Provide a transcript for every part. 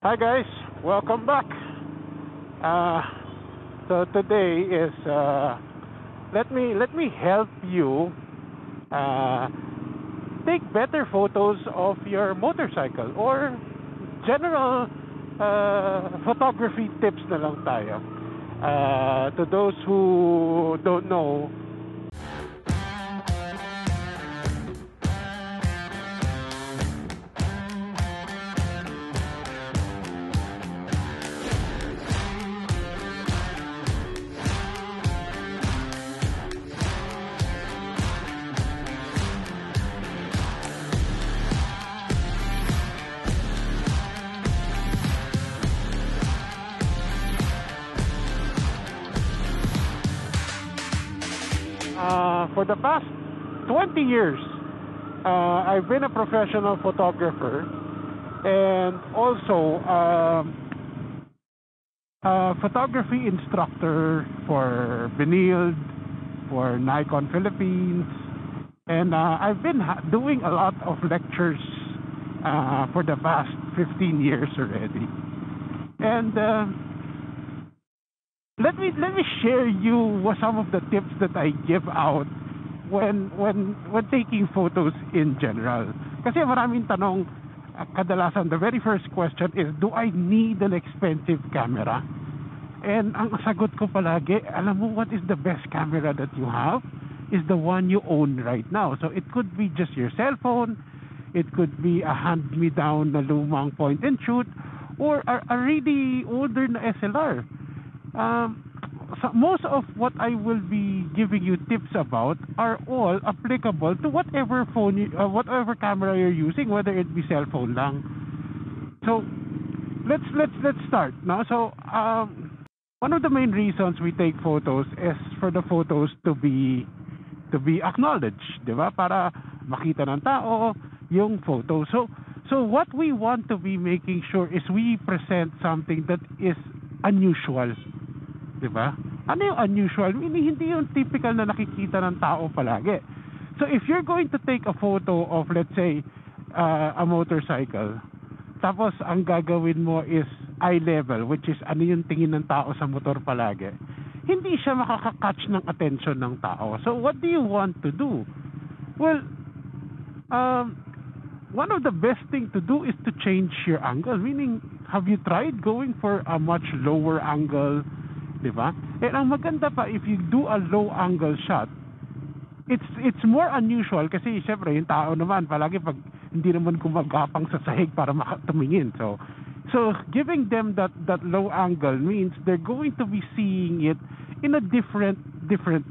Hi guys, welcome back. Uh, so today is let me help you uh, take better photos of your motorcycle or general photography tips na lang tayo. To those who don't know, for the past 20 years, I've been a professional photographer and also a photography instructor for Benilde, for Nikon Philippines, and I've been doing a lot of lectures for the past 15 years already. And let me share you some of the tips that I give out when taking photos in general. Kasi maraming tanong, kadalasan the very first question is, do I need an expensive camera? And ang sagot ko palagi, alam mo what is the best camera that you have? Is the one you own right now. So it could be just your cell phone, it could be a hand-me-down na lumang point and shoot, or a really older na SLR. So most of what I will be giving you tips about are all applicable to whatever phone, whatever camera you're using, whether it be cell phone lang. So let's start now. So one of the main reasons we take photos is for the photos to be acknowledged, di ba? Para makita ng tao yung photo. So what we want to be making sure is we present something that is unusual. Diba? Ano yung unusual? Meaning, hindi yung typical na nakikita ng tao palagi. So if you're going to take a photo of, let's say, a motorcycle, tapos ang gagawin mo is eye level, which is ano yung tingin ng tao sa motor palagi, hindi siya makaka-catch ng attention ng tao. So what do you want to do? Well, one of the best thing to do is to change your angle. Meaning, have you tried going for a much lower angle? Diba? And ang maganda pa, if you do a low angle shot, it's more unusual kasi syempre yung tao naman palagi pag hindi naman gumagapang sa sahig para tumingin. So giving them that low angle means they're going to be seeing it in a different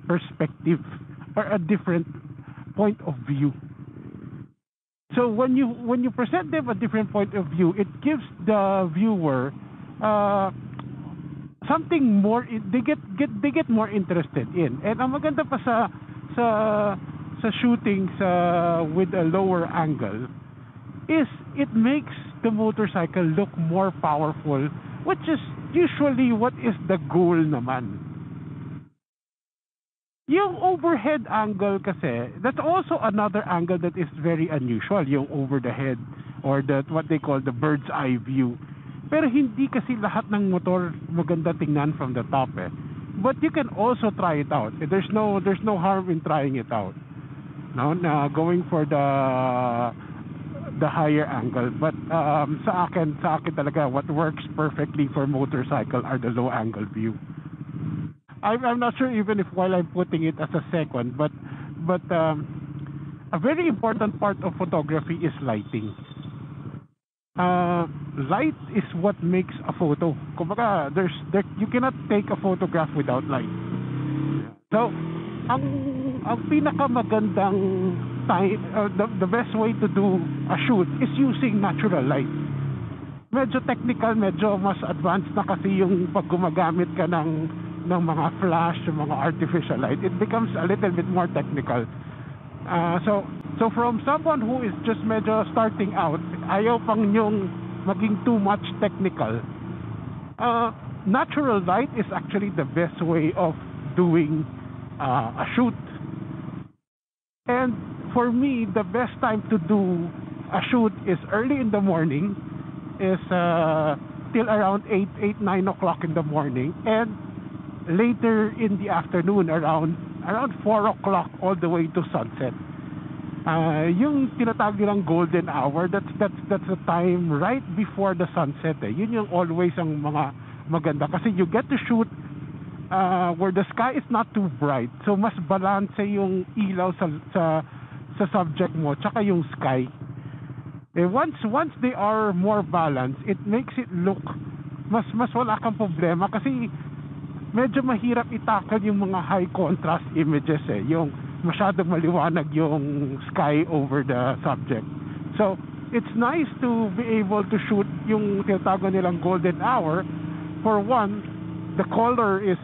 perspective or a different point of view. So when you present them a different point of view, it gives the viewer something more. They get more interested in. And ang maganda pa sa shooting with a lower angle is it makes the motorcycle look more powerful, which is usually what is the goal naman. Yung overhead angle kasi, that's also another angle that is very unusual, yung over the head or what they call the bird's eye view. Pero hindi kasi lahat ng motor maganda tingnan from the top eh. But you can also try it out. There's no harm in trying it out. No, going for the higher angle. But sa akin talaga, what works perfectly for motorcycle are the low angle view. I'm not sure even if while I'm putting it as a second, but a very important part of photography is lighting. Light is what makes a photo. Kumbaga, you cannot take a photograph without light. So, ang pinakamagandang time, the best way to do a shoot is using natural light. Medyo technical, medyo mas advanced na kasi yung pag gumagamit ka ng mga flash, mga artificial light. It becomes a little bit more technical. So from someone who is just medyo starting out, ayaw pang yung maging too much technical, natural light is actually the best way of doing a shoot. And for me, the best time to do a shoot is early in the morning is till around 9 o'clock in the morning, and later in the afternoon around 4 o'clock all the way to sunset. Yung tinatawag nilang golden hour, that's the time right before the sunset eh. Yun yung always ang mga maganda kasi you get to shoot where the sky is not too bright, so mas balance yung ilaw sa subject mo tsaka yung sky. Once they are more balanced, it makes it look mas wala kang problema kasi medyo mahirap itakal yung mga high contrast images eh, yung masyadong maliwanag yung sky over the subject. So it's nice to be able to shoot yung tinatawag nilang golden hour. For one, the color is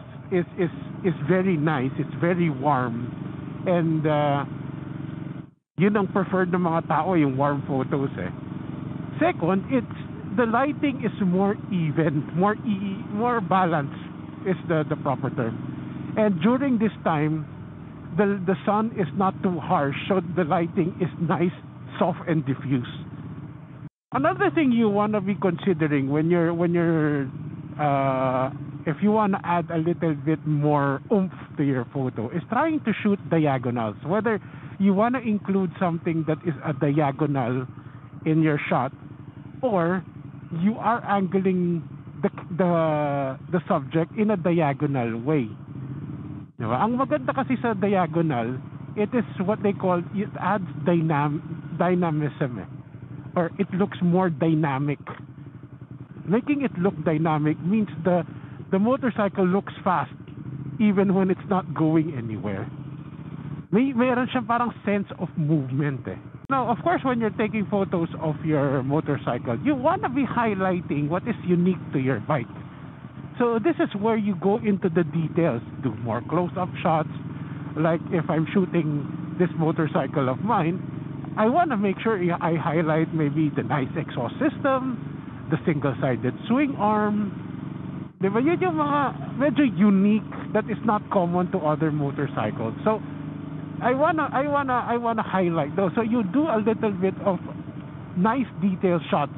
very nice, it's very warm, and yun ang preferred ng mga tao, yung warm photos eh. Second, it's the lighting is more even, more balanced is the proper term. And during this time, the sun is not too harsh, so the lighting is nice, soft and diffuse. Another thing you want to be considering when you're if you want to add a little bit more oomph to your photo is trying to shoot diagonals. Whether you want to include something that is a diagonal in your shot, or you are angling the subject in a diagonal way. Diba? Ang maganda kasi sa diagonal, it is what they call, it adds dynamism or it looks more dynamic. Making it look dynamic means the motorcycle looks fast even when it's not going anywhere. Mayroon siyang parang sense of movement eh. Now, of course, when you're taking photos of your motorcycle, you want to be highlighting what is unique to your bike. So this is where you go into the details, do more close-up shots. Like if I'm shooting this motorcycle of mine, I want to make sure I highlight maybe the nice exhaust system, the single-sided swing arm. Diba? Yun yung mga medyo unique that is not common to other motorcycles. So I wanna highlight those. So you do a little bit of nice detail shots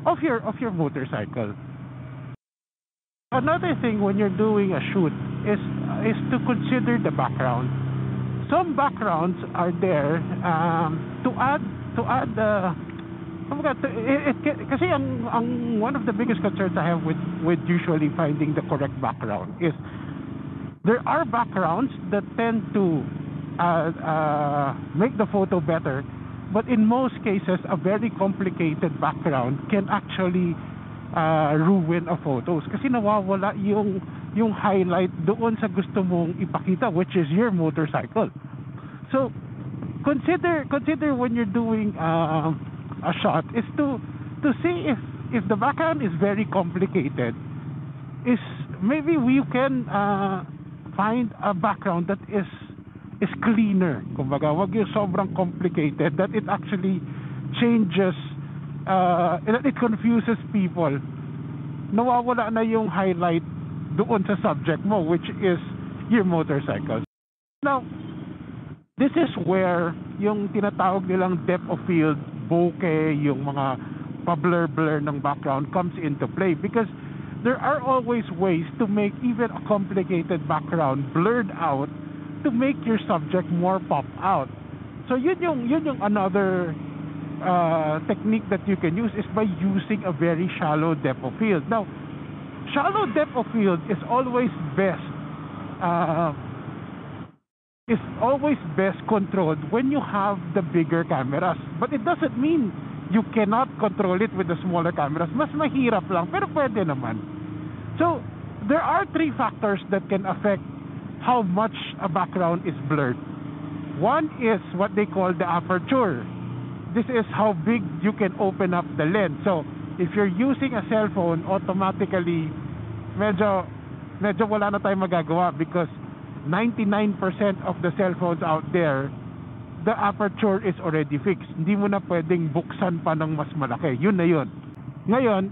of your motorcycle. Another thing when you're doing a shoot is to consider the background. Some backgrounds are there to add kasi ang one of the biggest concerns I have with usually finding the correct background is there are backgrounds that tend to make the photo better, but in most cases a very complicated background can actually ruin a photos kasi nawawala yung highlight doon sa gusto mong ipakita, which is your motorcycle. So consider when you're doing a shot is to see if the background is very complicated, is maybe we can find a background that is cleaner. Kumbaga, wag yung sobrang complicated that it actually changes, that it confuses people. Nawawala na yung highlight doon sa subject mo, which is your motorcycle. Now, this is where yung tinatawag nilang depth of field, bokeh, yung mga pa-blur-blur ng background comes into play, because there are always ways to make even a complicated background blurred out to make your subject more pop out. So yun yung another technique that you can use is by using a very shallow depth of field. Now, shallow depth of field is always best controlled when you have the bigger cameras, but it doesn't mean you cannot control it with the smaller cameras. Mas mahirap lang, pero pwede naman. So there are three factors that can affect how much a background is blurred. One is what they call the aperture. This is how big you can open up the lens. So if you're using a cell phone, automatically medyo wala na tayong magagawa, because 99% of the cell phones out there, the aperture is already fixed. Hindi mo na pwedeng buksan pa ng mas malaki. Yun na yun. Ngayon,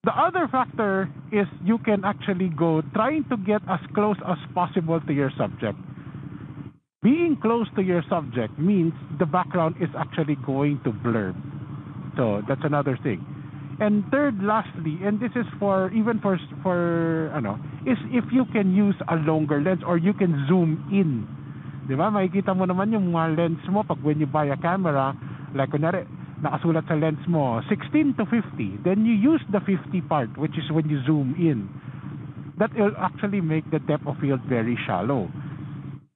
the other factor is you can actually go trying to get as close as possible to your subject. Being close to your subject means the background is actually going to blur. So that's another thing. And third, lastly, and this is for even for is if you can use a longer lens or you can zoom in. Di ba? Makikita mo naman yung mga lens mo pag when you buy a camera, like kunwari, nakasulat sa lens mo 16 to 50, then you use the 50 part, which is when you zoom in. That will actually make the depth of field very shallow.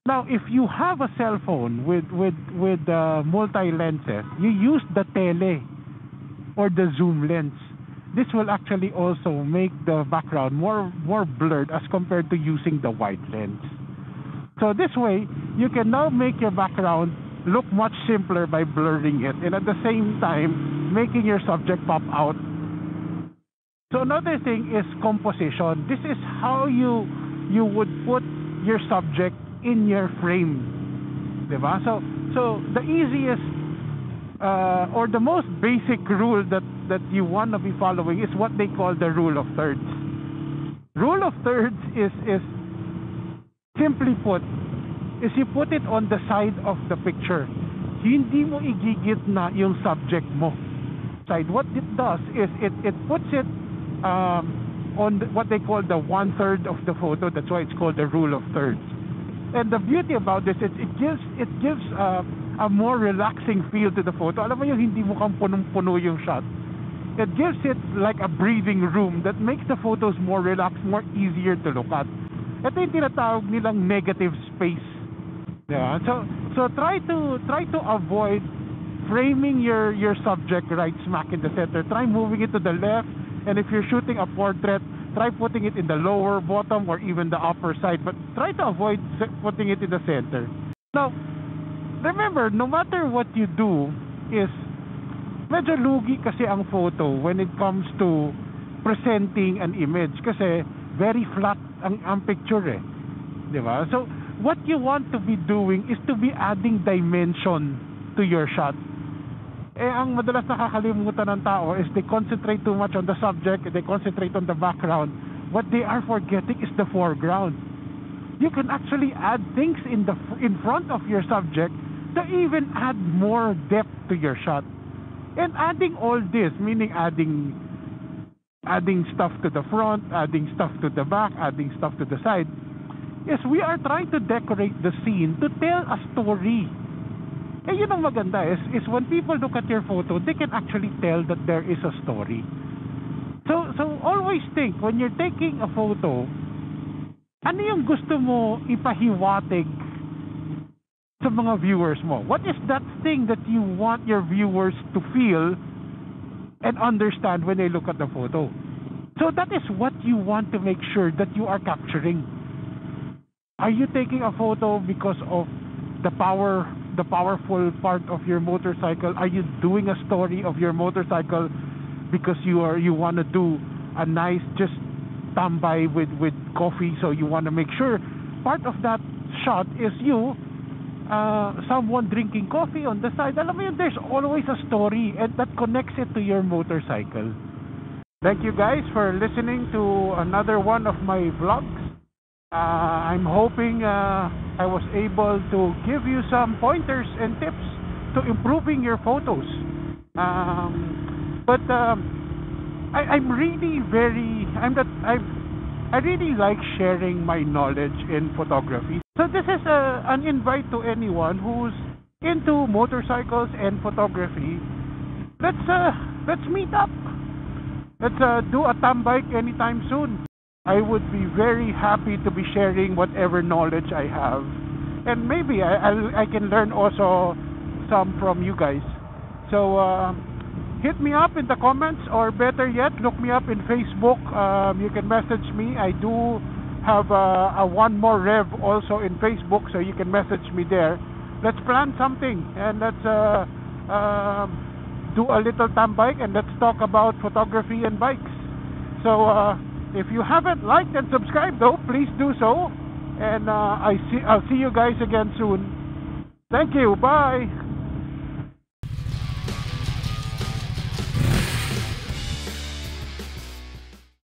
Now, if you have a cell phone with multi lenses, you use the tele or the zoom lens. This will actually also make the background more blurred as compared to using the wide lens. So this way, you can now make your background look much simpler by blurring it, and at the same time making your subject pop out. So another thing is composition. This is how you would put your subject in your frame, diba? So the easiest or the most basic rule that you want to be following is what they call the rule of thirds. Rule of thirds is simply put, is you put it on the side of the picture. Hindi mo igigit na yung subject mo side. What it does is it puts it on what they call the 1/3 of the photo. That's why it's called the rule of thirds. And the beauty about this is it gives a more relaxing feel to the photo. Alam mo yung hindi mo kang punong-puno yung shot. It gives it like a breathing room that makes the photos more relaxed, more easier to look at. Ito yung tinatawag nilang negative space. Yeah. So try to avoid framing your subject right smack in the center. Try moving it to the left, and if you're shooting a portrait, try putting it in the lower bottom or even the upper side, but try to avoid putting it in the center. Now, remember, no matter what you do, is medyo lugi kasi ang photo when it comes to presenting an image kasi very flat ang picture eh. Di ba? So, what you want to be doing is to be adding dimension to your shot. Ang madalas nakakalimutan ng tao is they concentrate too much on the subject, they concentrate on the background. What they are forgetting is the foreground. You can actually add things in front of your subject to even add more depth to your shot. And adding all this, meaning adding stuff to the front, adding stuff to the back, adding stuff to the side, is we are trying to decorate the scene to tell a story. Yun ang maganda is when people look at your photo, they can actually tell that there is a story. So always think, when you're taking a photo, ano yung gusto mo ipahiwatig sa mga viewers mo? What is that thing that you want your viewers to feel and understand when they look at the photo? So that is what you want to make sure that you are capturing. Are you taking a photo because of the powerful part of your motorcycle? Are you doing a story of your motorcycle because you want to do a nice just tambay with coffee, so you want to make sure part of that shot is you someone drinking coffee on the side? Alam mo yun, there's always a story and that connects it to your motorcycle. Thank you guys for listening to another one of my vlogs. I'm hoping I was able to give you some pointers and tips to improving your photos. But I really like sharing my knowledge in photography. So this is an invite to anyone who's into motorcycles and photography. Let's meet up. Let's do a tambike anytime soon. I would be very happy to be sharing whatever knowledge I have, and maybe I can learn also some from you guys. So hit me up in the comments, or better yet, look me up in Facebook. You can message me. I do have a One More Rev also in Facebook, so you can message me there. Let's plan something, and let's do a little tambike, and let's talk about photography and bikes. So if you haven't liked and subscribed though, please do so, and I'll see you guys again soon. Thank you. Bye.